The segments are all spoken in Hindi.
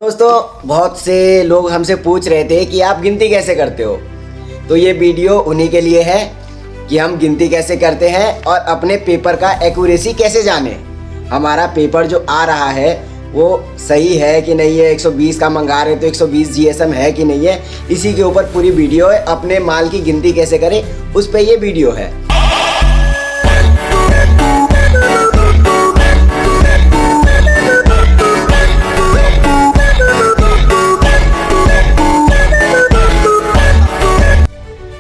दोस्तों, बहुत से लोग हमसे पूछ रहे थे कि आप गिनती कैसे करते हो। तो ये वीडियो उन्हीं के लिए है कि हम गिनती कैसे करते हैं और अपने पेपर का एक्यूरेसी कैसे जाने। हमारा पेपर जो आ रहा है वो सही है कि नहीं है, 120 का मंगा रहे तो 120 जीएसएम है कि नहीं है, इसी के ऊपर पूरी वीडियो है। अपने माल की गिनती कैसे करें उस पर ये वीडियो है।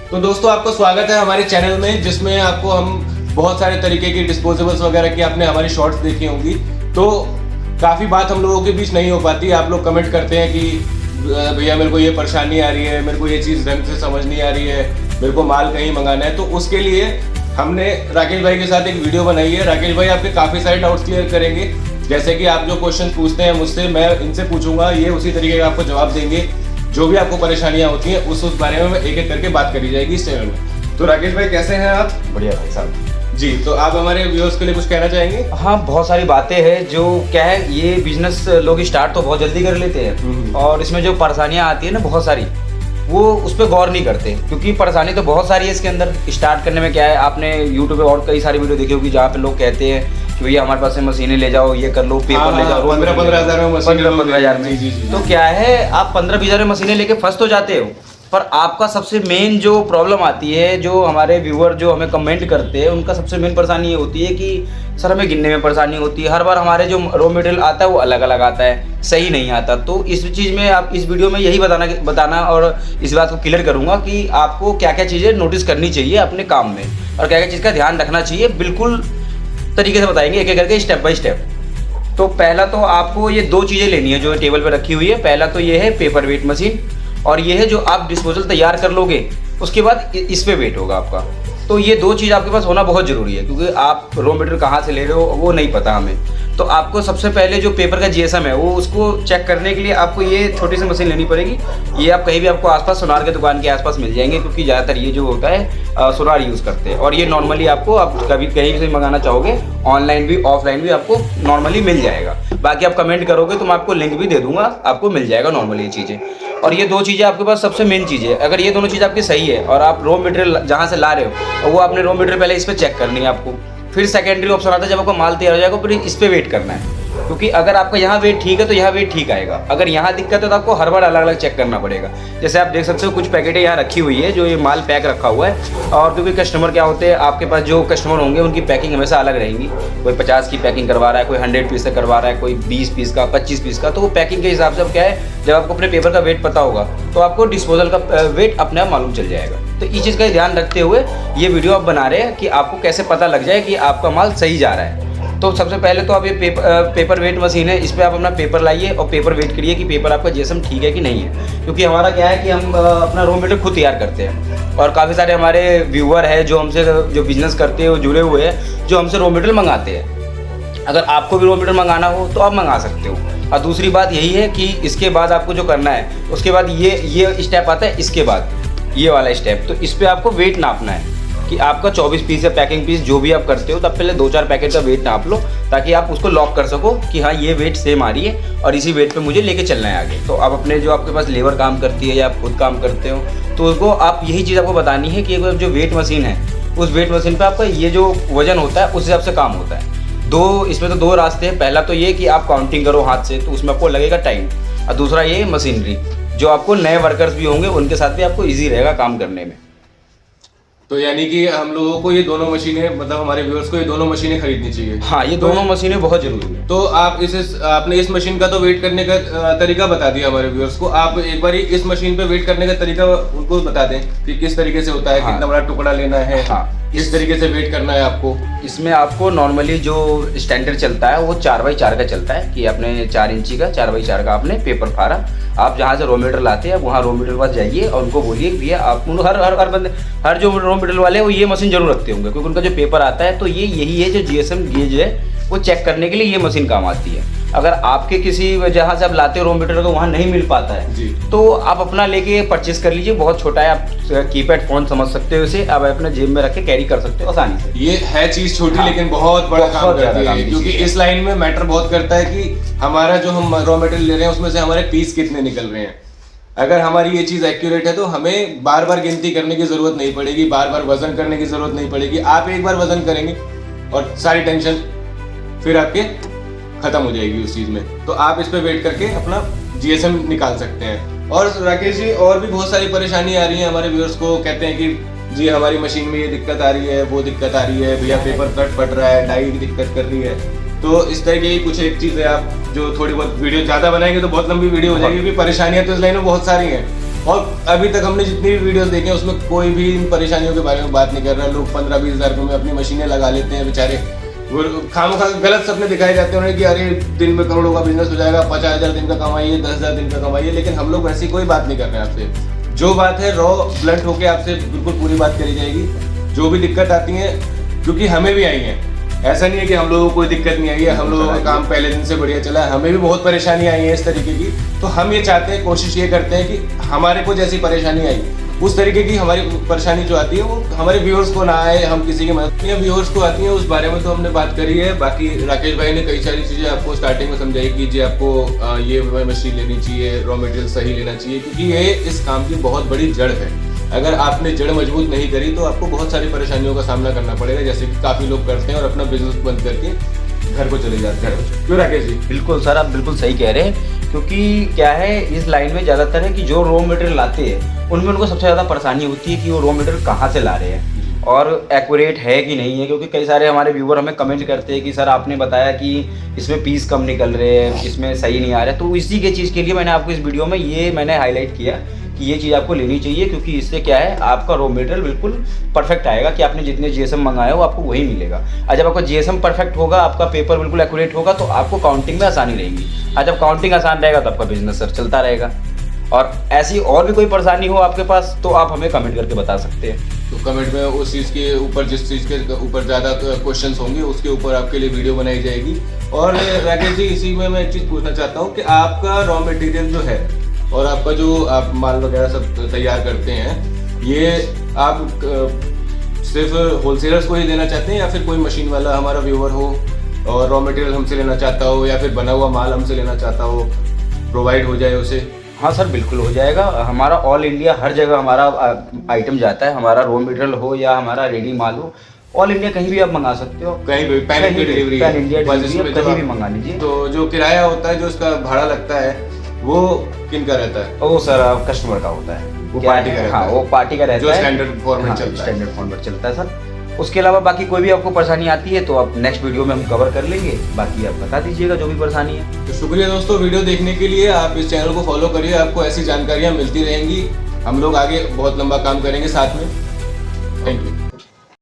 तो दोस्तों, आपका स्वागत है हमारे चैनल में, जिसमें आपको हम बहुत सारे तरीके की डिस्पोजेबल्स वगैरह की आपने हमारी शॉर्ट्स देखी होंगी। तो काफ़ी बात हम लोगों के बीच नहीं हो पाती। आप लोग कमेंट करते हैं कि भैया मेरे को ये परेशानी आ रही है, मेरे को ये चीज़ ढंग से समझ नहीं आ रही है, मेरे को माल कहीं मंगाना है। तो उसके लिए हमने राकेश भाई के साथ एक वीडियो बनाई है। राकेश भाई आपके काफ़ी सारे डाउट्स क्लियर करेंगे। जैसे कि आप जो क्वेश्चन पूछते हैं मुझसे, मैं इनसे पूछूंगा, ये उसी तरीके का आपको जवाब देंगे। जो भी आपको परेशानियां होती हैं उस बारे में एक एक करके बात करी जाएगी इस चैनल में। तो राकेश भाई कैसे हैं आप? बढ़िया भाई साहब जी, तो आप हमारे व्यूअर्स के लिए कुछ कहना चाहेंगे? हाँ, बहुत सारी बातें हैं जो क्या है, ये बिजनेस लोग स्टार्ट तो बहुत जल्दी कर लेते हैं और इसमें जो परेशानियाँ आती है ना बहुत सारी, वो उस पर गौर नहीं करते, क्योंकि परेशानी तो बहुत सारी है इसके अंदर। स्टार्ट करने में क्या है, आपने यूट्यूब पे और कई सारी वीडियो देखी होगी जहाँ पे लोग कहते हैं कि भैया हमारे पास से मशीनें ले जाओ, ये कर लो, पेपर ले जाओ, 15-15 हज़ार में मशीन, 15-15 हज़ार में। जी। तो क्या है, आप 15-20 हज़ार में मशीनें लेके फंस तो जाते हो, पर आपका सबसे मेन जो प्रॉब्लम आती है, जो हमारे व्यूअर जो हमें कमेंट करते हैं, उनका सबसे मेन परेशानी ये होती है कि सर हमें गिनने में परेशानी होती है। हर बार हमारे जो रॉ मटेरियल आता है वो अलग अलग आता है, सही नहीं आता। तो इस चीज़ में आप इस वीडियो में यही बताना और इस बात को क्लियर करूँगा कि आपको क्या क्या चीज़ें नोटिस करनी चाहिए अपने काम में और क्या क्या चीज़ का ध्यान रखना चाहिए। बिल्कुल तरीके से बताएंगे, एक एक करके, स्टेप बाय स्टेप। तो पहला तो आपको ये दो चीज़ें लेनी है जो टेबल पर रखी हुई है। पहला तो ये है पेपर वेट मशीन, और ये है जो आप डिस्पोजल तैयार कर लोगे उसके बाद इस पे वेट होगा आपका। तो ये दो चीज़ आपके पास होना बहुत ज़रूरी है, क्योंकि आप रॉ मटेरियल कहाँ से ले रहे हो वो नहीं पता हमें। तो आपको सबसे पहले जो पेपर का जीएसएम है वो उसको चेक करने के लिए आपको ये छोटी सी मशीन लेनी पड़ेगी। ये आप कहीं भी आपको आसपास सोनार के दुकान के आसपास मिल जाएंगे, क्योंकि ज़्यादातर ये जो होता है सोनार यूज़ करते हैं। और ये नॉर्मली आपको आप कभी कहीं से मंगाना चाहोगे, ऑनलाइन भी ऑफलाइन भी आपको नॉर्मली मिल जाएगा। बाकी आप कमेंट करोगे तो मैं आपको लिंक भी दे दूँगा, आपको मिल जाएगा नॉर्मली ये चीज़ें। और ये दो चीज़ें आपके पास सबसे मेन चीज़ है। अगर ये दोनों चीज़ आपकी सही है और आप रॉ मटेरियल जहाँ से ला रहे हो वो आपने रॉ मटेरियल पहले इस पर चेक करनी है आपको। फिर सेकेंडरी ऑप्शन आता है जब आपका माल तैयार हो जाएगा, फिर इस पर वेट करना है, क्योंकि अगर आपका यहाँ वेट ठीक है तो यहाँ वेट ठीक आएगा। अगर यहाँ दिक्कत है तो आपको हर बार अलग अलग चेक करना पड़ेगा। जैसे आप देख सकते हो कुछ पैकेटें यहाँ रखी हुई है जो ये माल पैक रखा हुआ है। और क्योंकि कस्टमर क्या होते हैं, आपके पास जो कस्टमर होंगे उनकी पैकिंग हमेशा अलग रहेंगी। कोई 50 की पैकिंग करवा रहा है, कोई 100 पीस का करवा रहा है, कोई 20 पीस का, 25 पीस का। तो वो पैकिंग के हिसाब से अब क्या है, जब आपको अपने पेपर का वेट पता होगा तो आपको डिस्पोजल का वेट अपने आप मालूम चल जाएगा। तो इस चीज़ का ध्यान रखते हुए ये वीडियो आप बना रहे हैं कि आपको कैसे पता लग जाए कि आपका माल सही जा रहा है। तो सबसे पहले तो आप ये पेपर वेट मशीन है, इस पर आप अपना पेपर लाइए और पेपर वेट करिए कि पेपर आपका जीएसएम ठीक है कि नहीं है। क्योंकि हमारा क्या है कि हम अपना रॉ मटेरियल खुद तैयार करते हैं, और काफ़ी सारे हमारे व्यूअर हैं जो हमसे जो बिजनेस करते हैं, वो जुड़े हुए हैं, जो हमसे रॉ मटेरियल मंगाते हैं। अगर आपको भी रॉ मटेरियल मंगाना हो तो आप मंगा सकते हो। और दूसरी बात यही है कि इसके बाद आपको जो करना है, उसके बाद ये स्टेप आता है, इसके बाद ये वाला स्टेप। तो इस पर आपको वेट नापना है कि आपका 24 पीस या पैकिंग पीस जो भी आप करते हो, तब पहले 2-4 पैकेट का वेट नाप लो, ताकि आप उसको लॉक कर सको कि हाँ ये वेट सेम आ रही है और इसी वेट पे मुझे लेके चलना है आगे। तो आप अपने जो आपके पास लेबर काम करती है या आप खुद काम करते हो, तो उसको आप यही चीज़ आपको बतानी है कि जो वेट मशीन है, उस वेट मशीन पर आपका ये जो वजन होता है उस हिसाब से काम होता है। इसमें तो दो रास्ते हैं। पहला तो ये कि आप काउंटिंग करो हाथ से, तो उसमें आपको लगेगा टाइम। और दूसरा ये मशीनरी, जो आपको नए वर्कर्स भी होंगे उनके साथ भी आपको ईजी रहेगा काम करने में। तो यानी कि हम लोगों को ये दोनों मशीनें, मतलब हमारे व्यूअर्स को ये दोनों मशीनें खरीदनी चाहिए। हाँ, ये दोनों मशीनें बहुत जरूरी है। तो आप आपने इस मशीन का तो वेट करने का तरीका बता दिया हमारे व्यूअर्स को। आप एक बार इस मशीन पे वेट करने का तरीका उनको बता दें कि किस तरीके से होता है। हाँ। कितना बड़ा टुकड़ा लेना है। हाँ। इस तरीके से वेट करना है आपको। इसमें आपको नॉर्मली जो स्टैंडर्ड चलता है वो 4x4 का चलता है, कि आपने 4 इंची का 4x4 का आपने पेपर फाड़ा। आप जहाँ से रॉ मटेरियल लाते हैं वहाँ रॉ मटेरियल पास जाइए और उनको बोलिए भैया आप हर जो रॉ मटेरियल वाले हैं वो ये मशीन जरूर रखते होंगे, क्योंकि उनका जो पेपर आता है तो यही है जो जीएसएम गेज है वो चेक करने के लिए ये मशीन काम आती है। अगर आपके किसी जहाँ से आप लाते हो रॉ मटेरियल को वहाँ नहीं मिल पाता है जी। तो आप अपना लेके परचेस कर लीजिए। बहुत छोटा है, आप कीपैड फोन समझ सकते हो इसे, आप अपने जेब में रख के कैरी कर सकते हो आसानी से। ये है चीज छोटी, हाँ, लेकिन बहुत बड़ा काम बहुत ज्यादा करती काम है, की क्योंकि चीज़ है। इस लाइन में मैटर बहुत करता है कि हमारा जो हम रॉ मटेरियल ले रहे हैं उसमें से हमारे पीस कितने निकल रहे हैं। अगर हमारी ये चीज एक्यूरेट है तो हमें बार बार गिनती करने की जरूरत नहीं पड़ेगी, बार बार वजन करने की जरूरत नहीं पड़ेगी। आप एक बार वजन करेंगे और सारी टेंशन फिर आपके खत्म हो जाएगी उस चीज में। तो आप इस पे वेट करके अपना जीएसएम निकाल सकते हैं। और राकेश जी, और भी बहुत सारी परेशानी आ रही है हमारे व्यूअर्स को, कहते हैं कि जी हमारी मशीन में ये दिक्कत आ रही है, वो दिक्कत आ रही है, भैया पेपर कट फट रहा है, डाई की दिक्कत कर रही है। तो इस तरह की कुछ एक चीज़ है, आप जो थोड़ी बहुत वीडियो ज़्यादा बनाएंगे तो बहुत लंबी वीडियो हो जाएगी, क्योंकि परेशानियाँ तो इस लाइन में बहुत सारी हैं। और अभी तक हमने जितनी भी वीडियोस देखे हैं उसमें कोई भी इन परेशानियों के बारे में बात नहीं कर रहा है। लोग 15-20 हज़ार रुपये में अपनी मशीनें लगा लेते हैं बेचारे, वो खामखा गलत सपने दिखाए जाते हैं उन्हें कि अरे दिन में करोड़ों का बिजनेस हो जाएगा, 50,000 दिन का कमाइए, 10,000 दिन का कमाइए। लेकिन हम लोग ऐसी कोई बात नहीं कर रहे हैं आपसे। जो बात है रॉ ब्लंट होके आपसे बिल्कुल पूरी बात करी जाएगी। जो भी दिक्कत आती है, क्योंकि हमें भी आई है, ऐसा नहीं है कि हम लोगों को कोई दिक्कत नहीं आई है, हम लोगों का काम पहले दिन से बढ़िया चला है, हमें भी बहुत परेशानी आई है इस तरीके की। तो हम ये चाहते हैं, कोशिश ये करते हैं कि हमारे को जैसी परेशानी आई उस तरीके की हमारी परेशानी जो आती है वो हमारे व्यूअर्स को ना आए, हम किसी की मदद नहीं, व्यूअर्स को आती है। उस बारे में तो हमने बात करी है। बाकी राकेश भाई ने कई सारी चीज़ें आपको स्टार्टिंग में समझाई कि जी आपको ये मशीन लेनी चाहिए, रॉ मटेरियल सही लेना चाहिए, क्योंकि ये इस काम की बहुत बड़ी जड़ है। अगर आपने जड़ मजबूत नहीं करी तो आपको बहुत सारी परेशानियों का सामना करना पड़ेगा, जैसे कि काफ़ी लोग करते हैं और अपना बिजनेस बंद करके घर को चले जाते हैं। क्यों राकेश जी? बिल्कुल सर, आप बिल्कुल सही कह रहे हैं। क्योंकि क्या है, इस लाइन में ज़्यादातर है कि जो रॉ मटेरियल लाते हैं उनमें उनको सबसे ज़्यादा परेशानी होती है कि वो रॉ मटेरियल कहाँ से ला रहे हैं और एक्यूरेट है कि नहीं है। क्योंकि कई सारे हमारे व्यूवर हमें कमेंट करते हैं कि सर आपने बताया कि इसमें पीस कम निकल रहे हैं, इसमें सही नहीं आ रहा है। तो इसी के चीज़ के लिए मैंने आपको इस वीडियो में ये मैंने हाईलाइट किया कि ये चीज़ आपको लेनी चाहिए, क्योंकि इससे क्या है आपका रॉ मटेरियल बिल्कुल परफेक्ट आएगा कि आपने जितने जीएसएम मंगाए हो आपको वही मिलेगा। और जब आपका जीएसएम परफेक्ट होगा, आपका पेपर बिल्कुल एक्यूरेट होगा, तो आपको काउंटिंग में आसानी रहेगी। और जब काउंटिंग आसान रहेगा तो आपका बिजनेस सर चलता रहेगा। और ऐसी और भी कोई परेशानी हो आपके पास तो आप हमें कमेंट करके बता सकते हैं। तो कमेंट में उस चीज़ के ऊपर, जिस चीज़ के ऊपर ज़्यादा क्वेश्चंस होंगे उसके ऊपर आपके लिए वीडियो बनाई जाएगी। और राकेश जी, इसी में मैं एक चीज़ पूछना चाहता हूँ कि आपका रॉ मटेरियल जो है और आपका जो आप माल वगैरह सब तैयार करते हैं, ये आप सिर्फ होलसेलर्स को ही देना चाहते हैं या फिर कोई मशीन वाला हमारा व्यूअर हो और रॉ मटेरियल हमसे लेना चाहता हो या फिर बना हुआ माल हमसे लेना चाहता हो, प्रोवाइड हो जाए उसे? हाँ सर, बिल्कुल हो जाएगा। हमारा ऑल इंडिया हर जगह हमारा आइटम जाता है, हमारा रॉ मटेरियल हो या हमारा रेडी माल हो, ऑल इंडिया कहीं भी आप मंगा सकते हो। कहीं भी pan India delivery, pan India delivery कहीं भी मंगा लीजिए। तो जो किराया होता है, जो उसका भाड़ा लगता है, वो किन का रहता है? वो सर कस्टमर का होता है, वो पार्टी का रहता है। हाँ, वो पार्टी का रहता जो है, स्टैंडर्ड फॉर्मेट चलता है। स्टैंडर्ड फॉर्मेट चलता है सर। उसके अलावा बाकी कोई भी आपको परेशानी आती है तो आप नेक्स्ट वीडियो में हम कवर कर लेंगे। बाकी आप बता दीजिएगा जो भी परेशानी है। तो शुक्रिया दोस्तों वीडियो देखने के लिए। आप इस चैनल को फॉलो करिए, आपको ऐसी जानकारियाँ मिलती रहेंगी। हम लोग आगे बहुत लंबा काम करेंगे साथ में। Thank you.